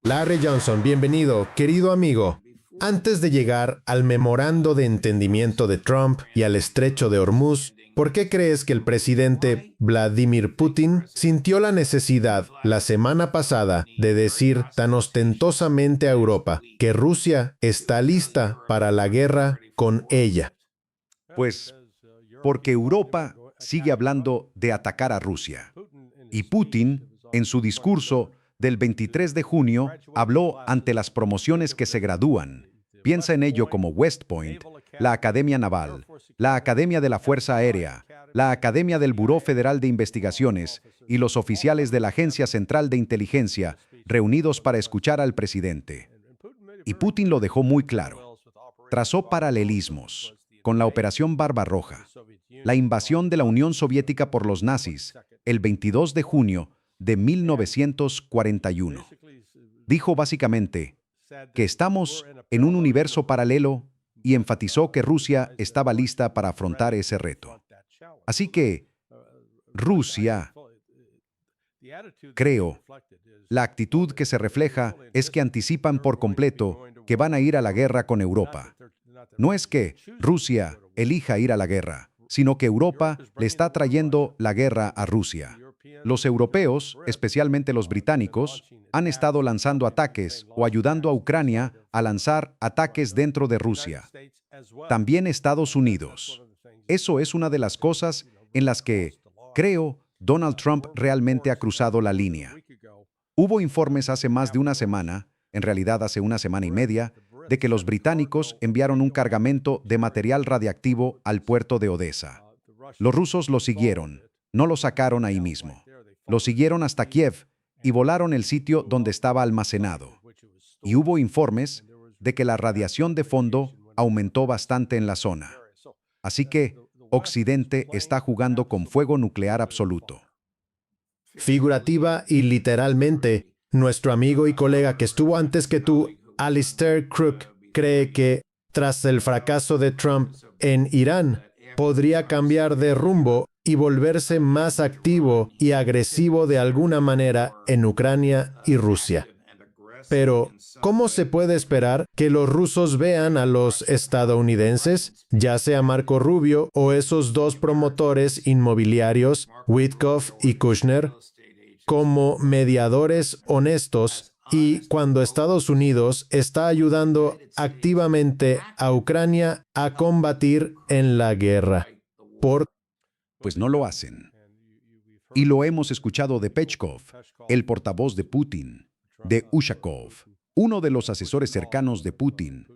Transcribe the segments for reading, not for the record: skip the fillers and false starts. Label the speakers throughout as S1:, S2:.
S1: Larry Johnson, bienvenido, querido amigo. Antes de llegar al memorando de entendimiento de Trump y al estrecho de Hormuz, ¿por qué crees que el presidente Vladimir Putin sintió la necesidad la semana pasada de decir tan ostentosamente a Europa que Rusia está lista para la guerra con ella?
S2: Pues porque Europa sigue hablando de atacar a Rusia. Y Putin, en su discurso del 23 de junio, habló ante las promociones que se gradúan. Piensa en ello como West Point, la Academia Naval, la Academia de la Fuerza Aérea, la Academia del Buró Federal de Investigaciones y los oficiales de la Agencia Central de Inteligencia reunidos para escuchar al presidente. Y Putin lo dejó muy claro. Trazó paralelismos con la Operación Barbarroja, la invasión de la Unión Soviética por los nazis, el 22 de junio de 1941. Dijo básicamente que estamos en un universo paralelo y enfatizó que Rusia estaba lista para afrontar ese reto. Así que Rusia, creo, la actitud que se refleja es que anticipan por completo que van a ir a la guerra con Europa. No es que Rusia elija ir a la guerra, sino que Europa le está trayendo la guerra a Rusia. Los europeos, especialmente los británicos, han estado lanzando ataques o ayudando a Ucrania a lanzar ataques dentro de Rusia. También Estados Unidos. Eso es una de las cosas en las que, creo, Donald Trump realmente ha cruzado la línea. Hubo informes hace más de una semana, en realidad hace una semana y media, de que los británicos enviaron un cargamento de material radiactivo al puerto de Odessa. Los rusos lo siguieron, no lo sacaron ahí mismo. Lo siguieron hasta Kiev y volaron el sitio donde estaba almacenado. Y hubo informes de que la radiación de fondo aumentó bastante en la zona. Así que Occidente está jugando con fuego nuclear absoluto.
S1: Figurativa y literalmente, nuestro amigo y colega que estuvo antes que tú, Alistair Crook, cree que, tras el fracaso de Trump en Irán, podría cambiar de rumbo y volverse más activo y agresivo de alguna manera en Ucrania y Rusia. Pero, ¿cómo se puede esperar que los rusos vean a los estadounidenses, ya sea Marco Rubio o esos dos promotores inmobiliarios, Witkoff y Kushner, como mediadores honestos y cuando Estados Unidos está ayudando activamente a Ucrania a combatir en la guerra?
S2: Pues no lo hacen. Y lo hemos escuchado de Peskov, el portavoz de Putin, de Ushakov, uno de los asesores cercanos de Putin,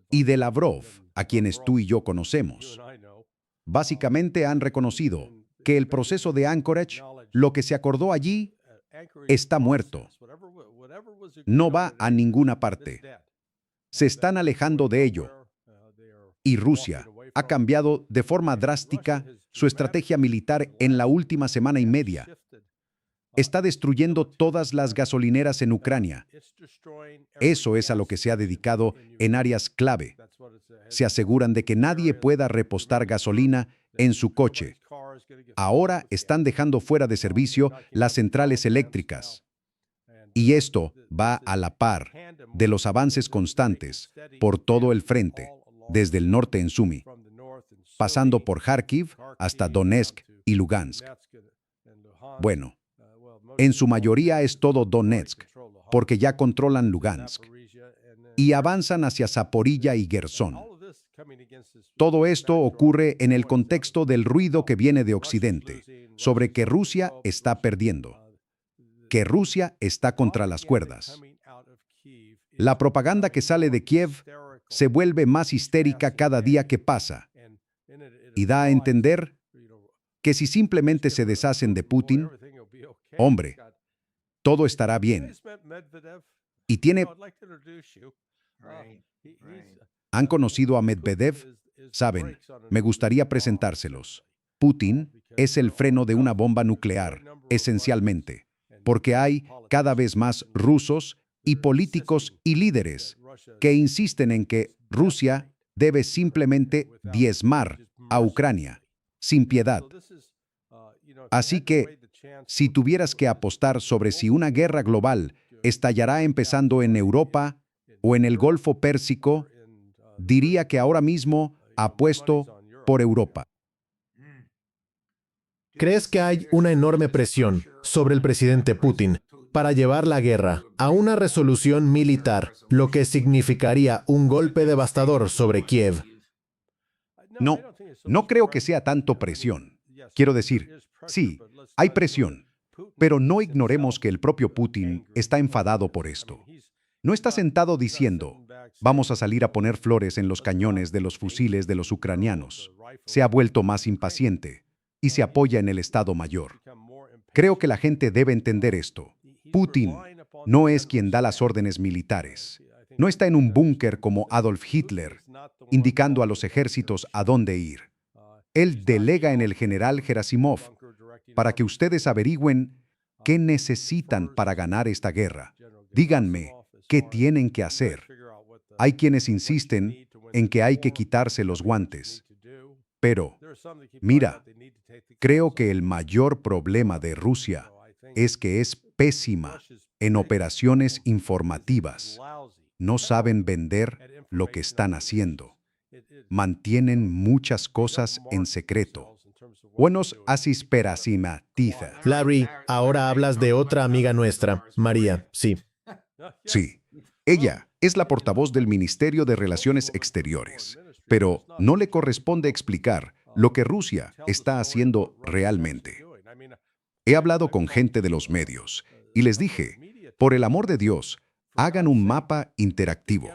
S2: y de Lavrov, a quienes tú y yo conocemos. Básicamente han reconocido que el proceso de Anchorage, lo que se acordó allí, está muerto. No va a ninguna parte. Se están alejando de ello. Y Rusia ha cambiado de forma drástica su estrategia militar en la última semana y media. Está destruyendo todas las gasolineras en Ucrania. Eso es a lo que se ha dedicado en áreas clave. Se aseguran de que nadie pueda repostar gasolina en su coche. Ahora están dejando fuera de servicio las centrales eléctricas. Y esto va a la par de los avances constantes por todo el frente, desde el norte en Sumy, pasando por Kharkiv hasta Donetsk y Lugansk. Bueno, en su mayoría es todo Donetsk, porque ya controlan Lugansk, y avanzan hacia Zaporilla y Gerson. Todo esto ocurre en el contexto del ruido que viene de Occidente, sobre que Rusia está perdiendo, que Rusia está contra las cuerdas. La propaganda que sale de Kiev se vuelve más histérica cada día que pasa, y da a entender que si simplemente se deshacen de Putin, hombre, todo estará bien. Y ¿Han conocido a Medvedev? Saben, me gustaría presentárselos. Putin es el freno de una bomba nuclear, esencialmente, porque hay cada vez más rusos y políticos y líderes que insisten en que Rusia debe simplemente diezmar a Ucrania, sin piedad. Así que, si tuvieras que apostar sobre si una guerra global ¿Estallará empezando en Europa o en el Golfo Pérsico? Diría que ahora mismo apuesto por Europa.
S1: ¿Crees que hay una enorme presión sobre el presidente Putin para llevar la guerra a una resolución militar, lo que significaría un golpe devastador sobre Kiev?
S2: No, no creo que sea tanto presión. Quiero decir, sí, hay presión, pero no ignoremos que el propio Putin está enfadado por esto. No está sentado diciendo, vamos a salir a poner flores en los cañones de los fusiles de los ucranianos. Se ha vuelto más impaciente y se apoya en el Estado Mayor. Creo que la gente debe entender esto. Putin no es quien da las órdenes militares. No está en un búnker como Adolf Hitler, indicando a los ejércitos a dónde ir. Él delega en el general Gerasimov para que ustedes averigüen qué necesitan para ganar esta guerra. Díganme qué tienen que hacer. Hay quienes insisten en que hay que quitarse los guantes. Pero, mira, creo que el mayor problema de Rusia es que es pésima en operaciones informativas. No saben vender lo que están haciendo. Mantienen muchas cosas en secreto. Buenos asis perasima, tiza.
S1: Larry, ahora hablas de otra amiga nuestra, María, sí.
S2: Sí, ella es la portavoz del Ministerio de Relaciones Exteriores, pero no le corresponde explicar lo que Rusia está haciendo realmente. He hablado con gente de los medios y les dije, por el amor de Dios, hagan un mapa interactivo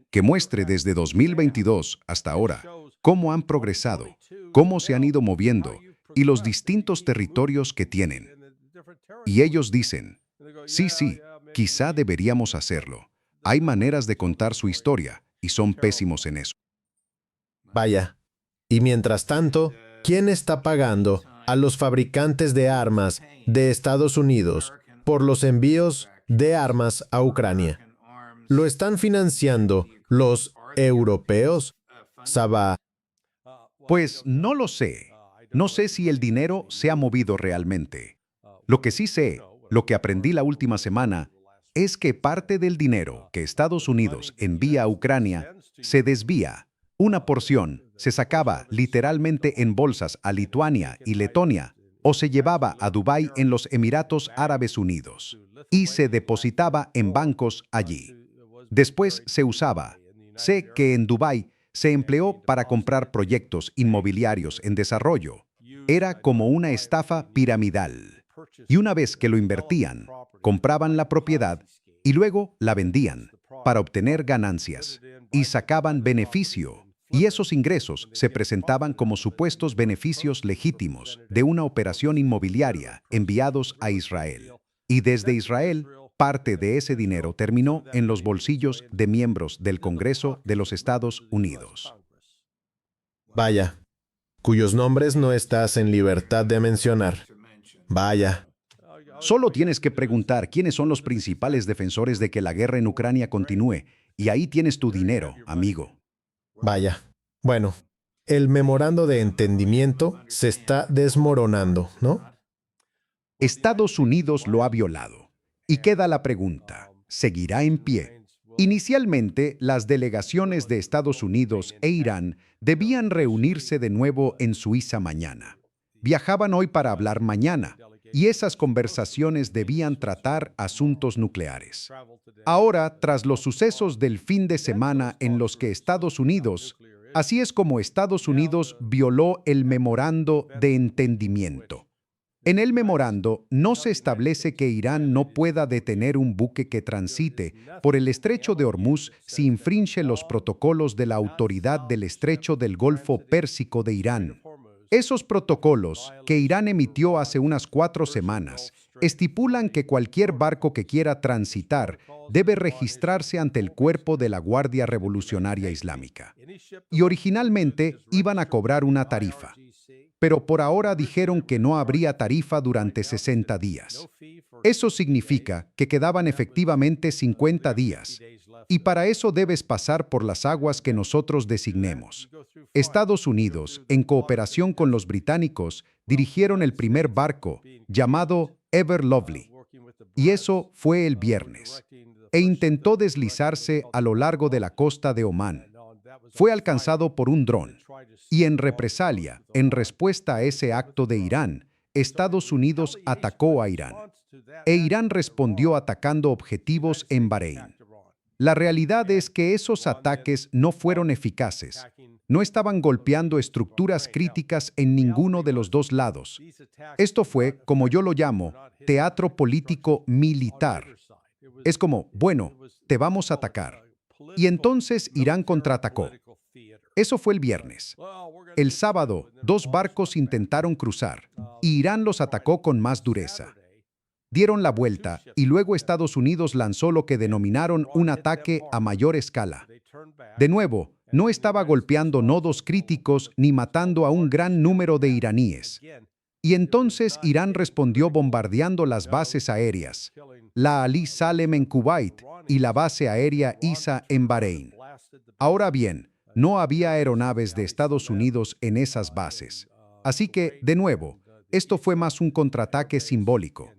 S2: que muestre desde 2022 hasta ahora cómo han progresado, cómo se han ido moviendo y los distintos territorios que tienen. Y ellos dicen, sí, quizá deberíamos hacerlo. Hay maneras de contar su historia y son pésimos en eso.
S1: Vaya. Y mientras tanto, ¿quién está pagando a los fabricantes de armas de Estados Unidos por los envíos de armas a Ucrania? ¿Lo están financiando los europeos? Sabah.
S2: Pues no lo sé. No sé si el dinero se ha movido realmente. Lo que sí sé, lo que aprendí la última semana, es que parte del dinero que Estados Unidos envía a Ucrania se desvía. Una porción se sacaba literalmente en bolsas a Lituania y Letonia o se llevaba a Dubái en los Emiratos Árabes Unidos y se depositaba en bancos allí. Después se usaba. Sé que en Dubái se empleó para comprar proyectos inmobiliarios en desarrollo. Era como una estafa piramidal. Y una vez que lo invertían, compraban la propiedad y luego la vendían para obtener ganancias y sacaban beneficio. Y esos ingresos se presentaban como supuestos beneficios legítimos de una operación inmobiliaria enviados a Israel. Y desde Israel, parte de ese dinero terminó en los bolsillos de miembros del Congreso de los Estados Unidos.
S1: Vaya. Cuyos nombres no estás en libertad de mencionar. Vaya.
S2: Solo tienes que preguntar quiénes son los principales defensores de que la guerra en Ucrania continúe, y ahí tienes tu dinero, amigo.
S1: Vaya. Bueno, el memorando de entendimiento se está desmoronando, ¿no?
S2: Estados Unidos lo ha violado. Y queda la pregunta, ¿seguirá en pie? Inicialmente, las delegaciones de Estados Unidos e Irán debían reunirse de nuevo en Suiza mañana. Viajaban hoy para hablar mañana, y esas conversaciones debían tratar asuntos nucleares. Ahora, tras los sucesos del fin de semana en los que Estados Unidos, así es como Estados Unidos violó el memorando de entendimiento. En el memorando no se establece que Irán no pueda detener un buque que transite por el estrecho de Hormuz si infringe los protocolos de la Autoridad del Estrecho del Golfo Pérsico de Irán. Esos protocolos, que Irán emitió hace unas 4 semanas, estipulan que cualquier barco que quiera transitar debe registrarse ante el cuerpo de la Guardia Revolucionaria Islámica. Y originalmente iban a cobrar una tarifa, pero por ahora dijeron que no habría tarifa durante 60 días. Eso significa que quedaban efectivamente 50 días, y para eso debes pasar por las aguas que nosotros designemos. Estados Unidos, en cooperación con los británicos, dirigieron el primer barco, llamado Ever Lovely. y eso fue el viernes, e intentó deslizarse a lo largo de la costa de Omán. Fue alcanzado por un dron, y en represalia, en respuesta a ese acto de Irán, Estados Unidos atacó a Irán, e Irán respondió atacando objetivos en Bahrein. La realidad es que esos ataques no fueron eficaces. No estaban golpeando estructuras críticas en ninguno de los dos lados. Esto fue, como yo lo llamo, teatro político militar. Es como, bueno, te vamos a atacar. Y entonces Irán contraatacó. Eso fue el viernes. El sábado, 2 barcos intentaron cruzar, y Irán los atacó con más dureza. Dieron la vuelta y luego Estados Unidos lanzó lo que denominaron un ataque a mayor escala. De nuevo, no estaba golpeando nodos críticos ni matando a un gran número de iraníes. Y entonces Irán respondió bombardeando las bases aéreas, la Ali Salem en Kuwait y la base aérea Isa en Bahrein. Ahora bien, no había aeronaves de Estados Unidos en esas bases. Así que, de nuevo, esto fue más un contraataque simbólico.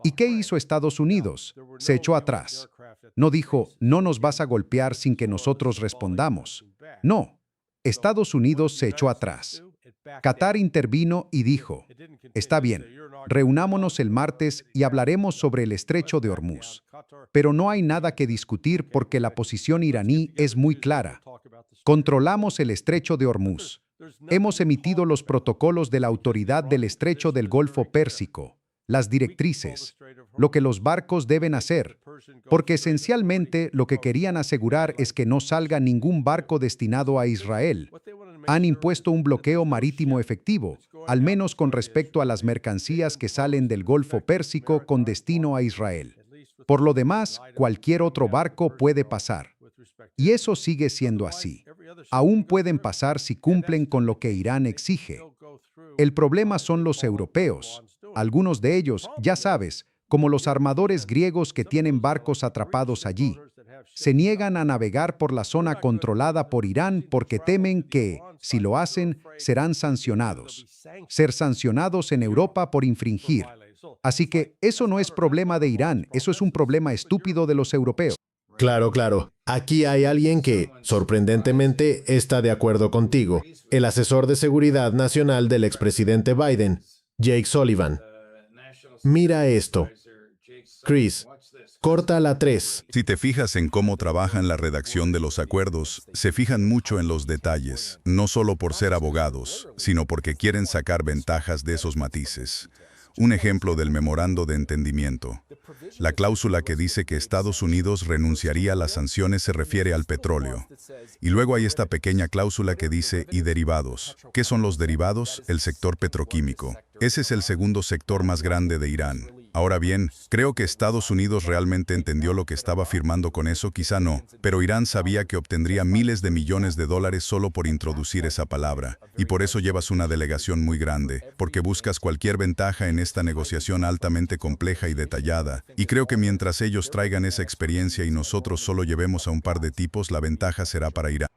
S2: ¿Y qué hizo Estados Unidos? Se echó atrás. No dijo, no nos vas a golpear sin que nosotros respondamos. No, Estados Unidos se echó atrás. Qatar intervino y dijo, está bien, reunámonos el martes y hablaremos sobre el estrecho de Hormuz. Pero no hay nada que discutir porque la posición iraní es muy clara. Controlamos el estrecho de Hormuz. Hemos emitido los protocolos de la Autoridad del Estrecho del Golfo Pérsico, las directrices, lo que los barcos deben hacer, porque esencialmente lo que querían asegurar es que no salga ningún barco destinado a Israel. Han impuesto un bloqueo marítimo efectivo, al menos con respecto a las mercancías que salen del Golfo Pérsico con destino a Israel. Por lo demás, cualquier otro barco puede pasar. Y eso sigue siendo así. Aún pueden pasar si cumplen con lo que Irán exige. El problema son los europeos. Algunos de ellos, ya sabes, como los armadores griegos que tienen barcos atrapados allí. Se niegan a navegar por la zona controlada por Irán porque temen que, si lo hacen, serán sancionados. Ser sancionados en Europa por infringir. Así que eso no es problema de Irán, eso es un problema estúpido de los europeos.
S1: Claro, claro. Aquí hay alguien que, sorprendentemente, está de acuerdo contigo. El asesor de seguridad nacional del expresidente Biden, Jake Sullivan. Mira esto. Chris, corta la 3.
S3: Si te fijas en cómo trabajan la redacción de los acuerdos, se fijan mucho en los detalles, no solo por ser abogados, sino porque quieren sacar ventajas de esos matices. Un ejemplo del memorando de entendimiento. La cláusula que dice que Estados Unidos renunciaría a las sanciones se refiere al petróleo. Y luego hay esta pequeña cláusula que dice «y derivados». ¿Qué son los derivados? El sector petroquímico. Ese es el segundo sector más grande de Irán. Ahora bien, creo que Estados Unidos realmente entendió lo que estaba firmando con eso, quizá no, pero Irán sabía que obtendría miles de millones de dólares solo por introducir esa palabra, y por eso llevas una delegación muy grande, porque buscas cualquier ventaja en esta negociación altamente compleja y detallada, y creo que mientras ellos traigan esa experiencia y nosotros solo llevemos a un par de tipos, la ventaja será para Irán.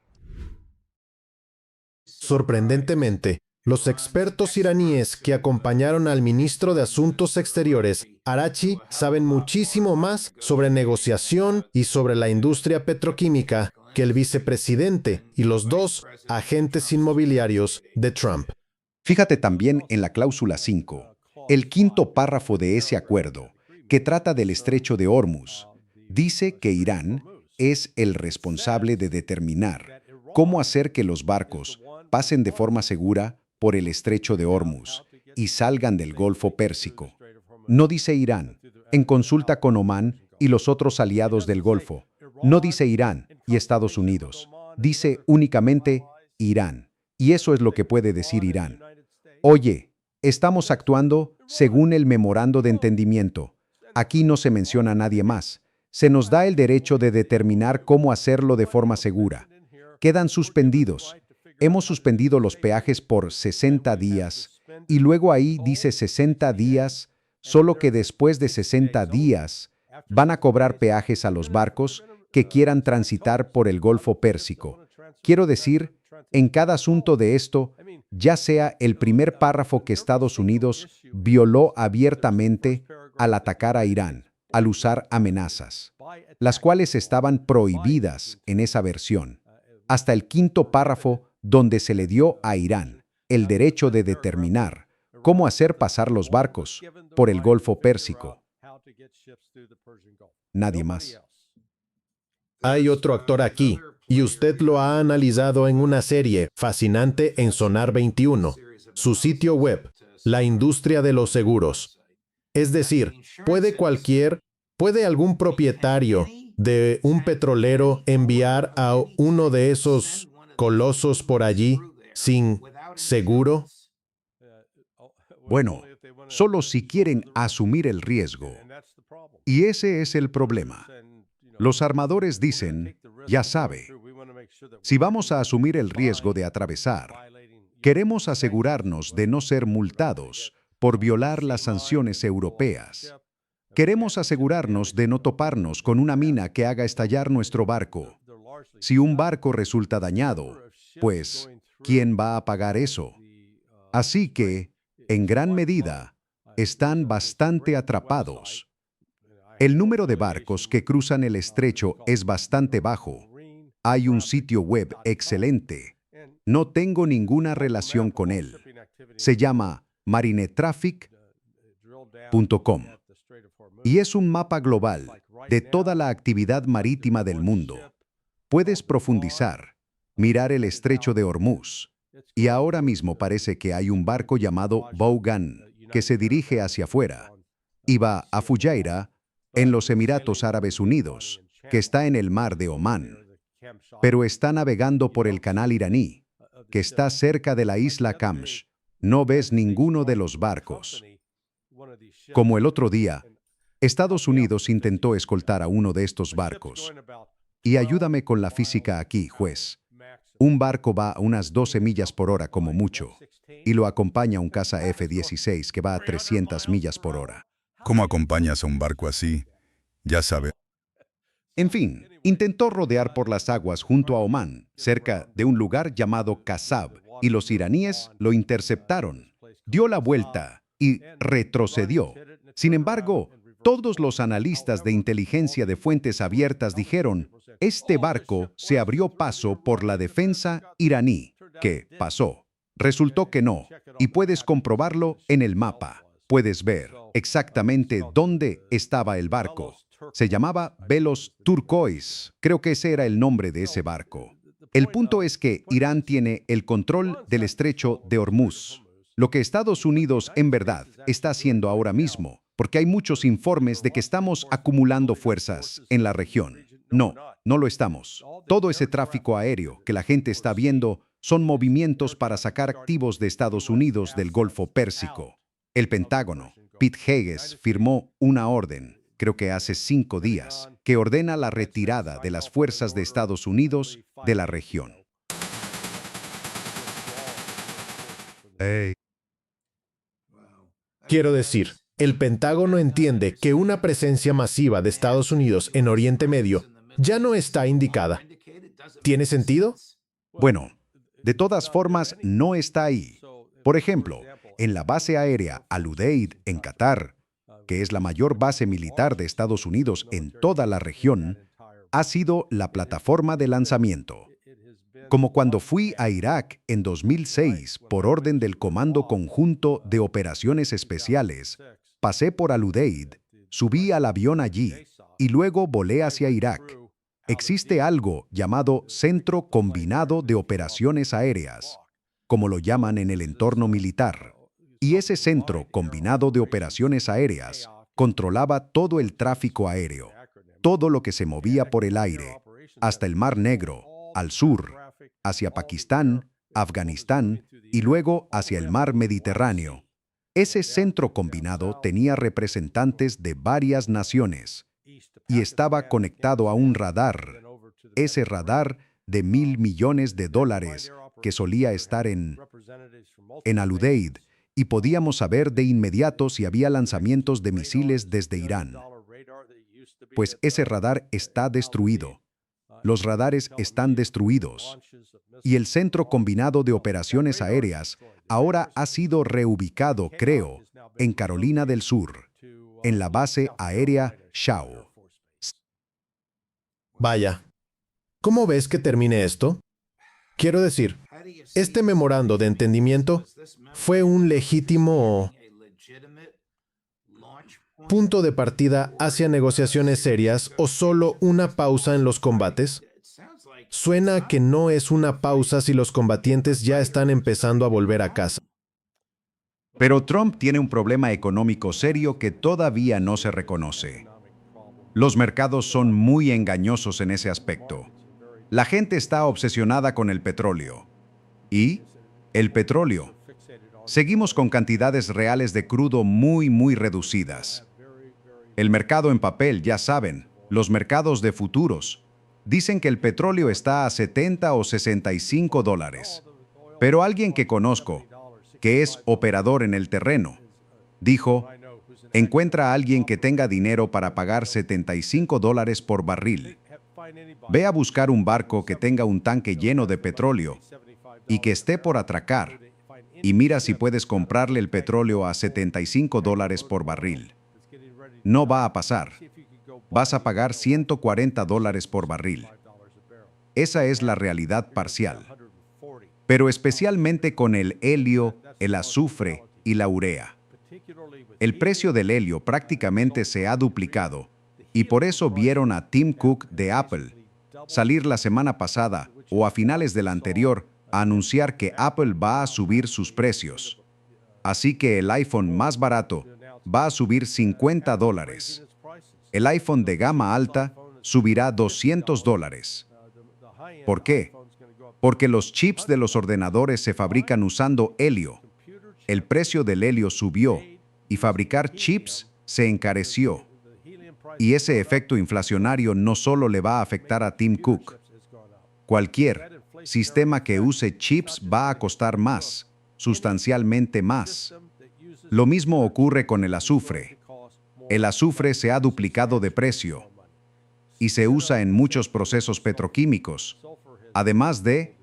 S1: Sorprendentemente, los expertos iraníes que acompañaron al ministro de Asuntos Exteriores, Arachi, saben muchísimo más sobre negociación y sobre la industria petroquímica que el vicepresidente y los 2 agentes inmobiliarios de Trump.
S2: Fíjate también en la cláusula 5, el quinto párrafo de ese acuerdo, que trata del estrecho de Hormuz. Dice que Irán es el responsable de determinar cómo hacer que los barcos pasen de forma segura por el estrecho de Hormuz y salgan del Golfo Pérsico. No dice Irán, en consulta con Omán y los otros aliados del Golfo. No dice Irán y Estados Unidos. Dice únicamente Irán. Y eso es lo que puede decir Irán. Oye, estamos actuando según el memorando de entendimiento. Aquí no se menciona a nadie más. Se nos da el derecho de determinar cómo hacerlo de forma segura. Quedan suspendidos. Hemos suspendido los peajes por 60 días y luego ahí dice 60 días, solo que después de 60 días van a cobrar peajes a los barcos que quieran transitar por el Golfo Pérsico. Quiero decir, en cada asunto de esto, ya sea el primer párrafo que Estados Unidos violó abiertamente al atacar a Irán, al usar amenazas, las cuales estaban prohibidas en esa versión, hasta el quinto párrafo donde se le dio a Irán el derecho de determinar cómo hacer pasar los barcos por el Golfo Pérsico. Nadie más.
S1: Hay otro actor aquí, y usted lo ha analizado en una serie fascinante en Sonar 21, su sitio web, La industria de los seguros. Es decir, ¿puede algún propietario de un petrolero enviar a uno de esos colosos por allí sin seguro?
S2: Bueno, solo si quieren asumir el riesgo. Y ese es el problema. Los armadores dicen, ya sabe, si vamos a asumir el riesgo de atravesar, queremos asegurarnos de no ser multados por violar las sanciones europeas. Queremos asegurarnos de no toparnos con una mina que haga estallar nuestro barco. Si un barco resulta dañado, pues, ¿quién va a pagar eso? Así que, en gran medida, están bastante atrapados. El número de barcos que cruzan el estrecho es bastante bajo. Hay un sitio web excelente. No tengo ninguna relación con él. Se llama marinetraffic.com y es un mapa global de toda la actividad marítima del mundo. Puedes profundizar, mirar el estrecho de Hormuz, y ahora mismo parece que hay un barco llamado Vaughan que se dirige hacia afuera y va a Fujairah, en los Emiratos Árabes Unidos, que está en el mar de Omán, pero está navegando por el canal iraní, que está cerca de la isla Kamsh. No ves ninguno de los barcos. Como el otro día, Estados Unidos intentó escoltar a uno de estos barcos. Y ayúdame con la física aquí, juez. Un barco va a unas 12 millas por hora como mucho, y lo acompaña un caza F-16 que va a 300 millas por hora.
S3: ¿Cómo acompañas a un barco así? Ya sabe.
S2: En fin, intentó rodear por las aguas junto a Omán, cerca de un lugar llamado Kasab, y los iraníes lo interceptaron. Dio la vuelta y retrocedió. Sin embargo, todos los analistas de inteligencia de fuentes abiertas dijeron, este barco se abrió paso por la defensa iraní. ¿Qué pasó? Resultó que no, y puedes comprobarlo en el mapa. Puedes ver exactamente dónde estaba el barco. Se llamaba Velos Turquoise. Creo que ese era el nombre de ese barco. El punto es que Irán tiene el control del estrecho de Hormuz. Lo que Estados Unidos en verdad está haciendo ahora mismo, porque hay muchos informes de que estamos acumulando fuerzas en la región. No, no lo estamos. Todo ese tráfico aéreo que la gente está viendo son movimientos para sacar activos de Estados Unidos del Golfo Pérsico. El Pentágono, Pete Hegges, firmó una orden, creo que hace 5 días, que ordena la retirada de las fuerzas de Estados Unidos de la región.
S1: Quiero decir, el Pentágono entiende que una presencia masiva de Estados Unidos en Oriente Medio ya no está indicada. ¿Tiene sentido?
S2: Bueno, de todas formas, no está ahí. Por ejemplo, en la base aérea Al-Udeid, en Qatar, que es la mayor base militar de Estados Unidos en toda la región, ha sido la plataforma de lanzamiento. Como cuando fui a Irak en 2006 por orden del Comando Conjunto de Operaciones Especiales, pasé por Al-Udeid, subí al avión allí y luego volé hacia Irak. Existe algo llamado Centro Combinado de Operaciones Aéreas, como lo llaman en el entorno militar. Y ese Centro Combinado de Operaciones Aéreas controlaba todo el tráfico aéreo, todo lo que se movía por el aire, hasta el Mar Negro, al sur, hacia Pakistán, Afganistán y luego hacia el Mar Mediterráneo. Ese centro combinado tenía representantes de varias naciones y estaba conectado a un radar, ese radar de $1.000 millones que solía estar en Al-Udeid, y podíamos saber de inmediato si había lanzamientos de misiles desde Irán. Pues ese radar está destruido. Los radares están destruidos. Y el Centro Combinado de Operaciones Aéreas ahora ha sido reubicado, creo, en Carolina del Sur. en la base aérea Shaw.
S1: Vaya, ¿cómo ves que termine esto? Quiero decir, este memorando de entendimiento fue un legítimo punto de partida hacia negociaciones serias o solo una pausa en los combates. Suena a que no es una pausa si los combatientes ya están empezando a volver a casa.
S2: Pero Trump tiene un problema económico serio que todavía no se reconoce. Los mercados son muy engañosos en ese aspecto. La gente está obsesionada con el petróleo. ¿Y? El petróleo. Seguimos con cantidades reales de crudo muy reducidas. El mercado en papel, ya saben, los mercados de futuros, dicen que el petróleo está a 70 o 65 dólares. Pero alguien que conozco, que es operador en el terreno, dijo, encuentra a alguien que tenga dinero para pagar 75 dólares por barril. Ve a buscar un barco que tenga un tanque lleno de petróleo y que esté por atracar, y mira si puedes comprarle el petróleo a 75 dólares por barril. No va a pasar. Vas a pagar 140 dólares por barril. Esa es la realidad parcial. Pero especialmente con el helio, el azufre y la urea. El precio del helio prácticamente se ha duplicado, y por eso vieron a Tim Cook de Apple salir la semana pasada o a finales de la anterior a anunciar que Apple va a subir sus precios. Así que el iPhone más barato va a subir 50 dólares. El iPhone de gama alta subirá 200 dólares. ¿Por qué? Porque los chips de los ordenadores se fabrican usando helio. El precio del helio subió y fabricar chips se encareció. Y ese efecto inflacionario no solo le va a afectar a Tim Cook. Cualquier sistema que use chips va a costar más, sustancialmente más. Lo mismo ocurre con el azufre. El azufre se ha duplicado de precio y se usa en muchos procesos petroquímicos, además de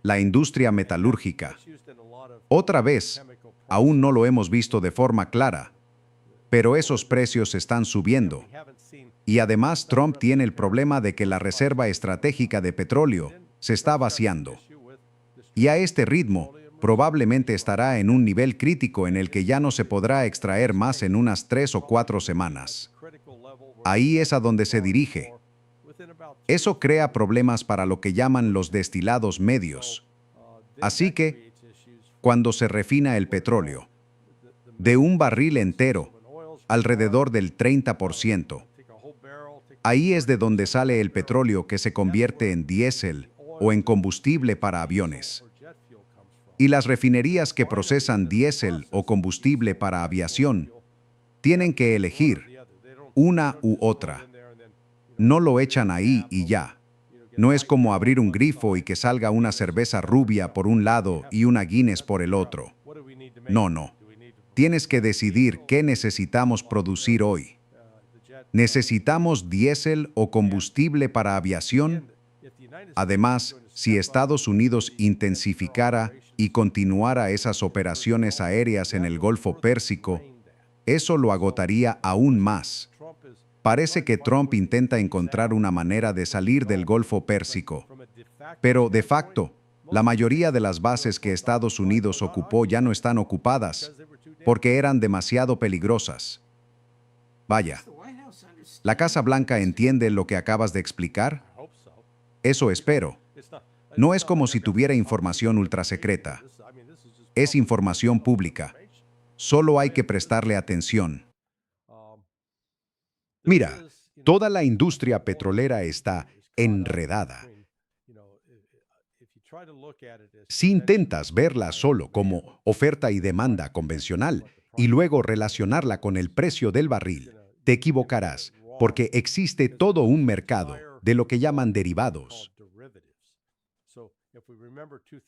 S2: la industria metalúrgica. Otra vez, aún no lo hemos visto de forma clara, pero esos precios están subiendo. Y además Trump tiene el problema de que la reserva estratégica de petróleo se está vaciando. Y a este ritmo, probablemente estará en un nivel crítico en el que ya no se podrá extraer más en unas 3 o 4 semanas. Ahí es a donde se dirige. Eso crea problemas para lo que llaman los destilados medios. Así que, cuando se refina el petróleo, de un barril entero, alrededor del 30%, ahí es de donde sale el petróleo que se convierte en diésel o en combustible para aviones. Y las refinerías que procesan diésel o combustible para aviación tienen que elegir una u otra. No lo echan ahí y ya. No es como abrir un grifo y que salga una cerveza rubia por un lado y una Guinness por el otro. No. Tienes que decidir qué necesitamos producir hoy. ¿Necesitamos diésel o combustible para aviación? Además, si Estados Unidos intensificara y continuara esas operaciones aéreas en el Golfo Pérsico, eso lo agotaría aún más. Parece que Trump intenta encontrar una manera de salir del Golfo Pérsico. Pero, de facto, la mayoría de las bases que Estados Unidos ocupó ya no están ocupadas, porque eran demasiado peligrosas. Vaya, ¿la Casa Blanca entiende lo que acabas de explicar? Eso espero. No es como si tuviera información ultrasecreta. Es información pública. Solo hay que prestarle atención. Mira, toda la industria petrolera está enredada. Si intentas verla solo como oferta y demanda convencional y luego relacionarla con el precio del barril, te equivocarás, porque existe todo un mercado de lo que llaman derivados.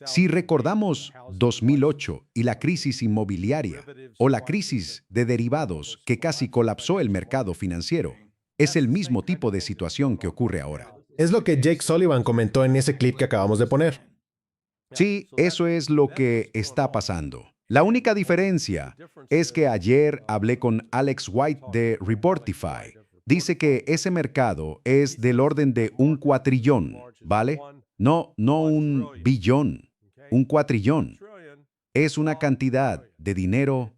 S2: Si recordamos 2008 y la crisis inmobiliaria, o la crisis de derivados que casi colapsó el mercado financiero, es el mismo tipo de situación que ocurre ahora.
S1: Es lo que Jake Sullivan comentó en ese clip que acabamos de poner.
S2: Sí, eso es lo que está pasando. La única diferencia es que ayer hablé con Alex White de Reportify. Dice que ese mercado es del orden de un cuatrillón, ¿vale? No un billón, un cuatrillón. Es una cantidad de dinero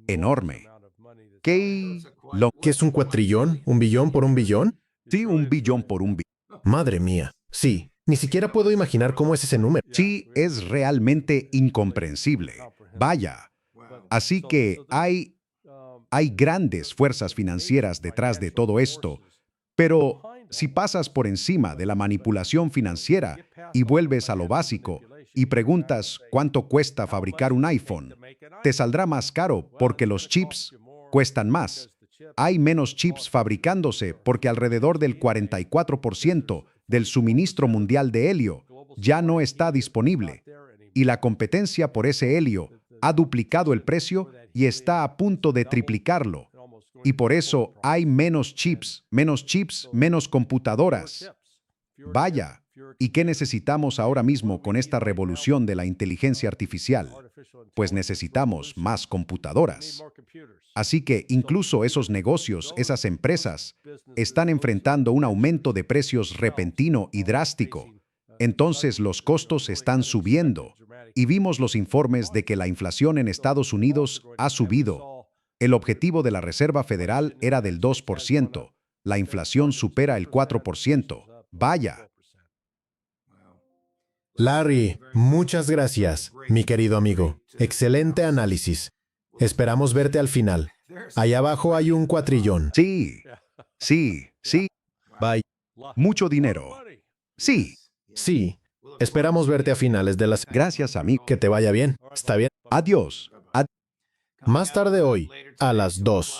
S2: enorme. ¿Qué?
S1: ¿Qué es un cuatrillón? ¿Un billón por un billón?
S2: Sí, un billón por un billón.
S1: Madre mía. Sí, ni siquiera puedo imaginar cómo es ese número.
S2: Sí, es realmente incomprensible. Vaya. Así que hay grandes fuerzas financieras detrás de todo esto, pero si pasas por encima de la manipulación financiera y vuelves a lo básico y preguntas cuánto cuesta fabricar un iPhone, te saldrá más caro porque los chips cuestan más. Hay menos chips fabricándose porque alrededor del 44% del suministro mundial de helio ya no está disponible y la competencia por ese helio ha duplicado el precio y está a punto de triplicarlo. Y por eso hay menos chips, menos computadoras. Vaya, ¿y qué necesitamos ahora mismo con esta revolución de la inteligencia artificial? Pues necesitamos más computadoras. Así que incluso esos negocios, esas empresas, están enfrentando un aumento de precios repentino y drástico. Entonces los costos están subiendo. Y vimos los informes de que la inflación en Estados Unidos ha subido. El objetivo de la Reserva Federal era del 2%. La inflación supera el 4%. Vaya.
S1: Larry, muchas gracias, mi querido amigo. Excelente análisis. Esperamos verte al final. Allá abajo hay un cuatrillón.
S2: Sí.
S1: Bye.
S2: Mucho dinero. Sí.
S1: Sí. Esperamos verte a finales de la semana.
S2: Gracias, amigo.
S1: Que te vaya bien. ¿Está bien?
S2: Adiós.
S1: Más tarde hoy, a las 2.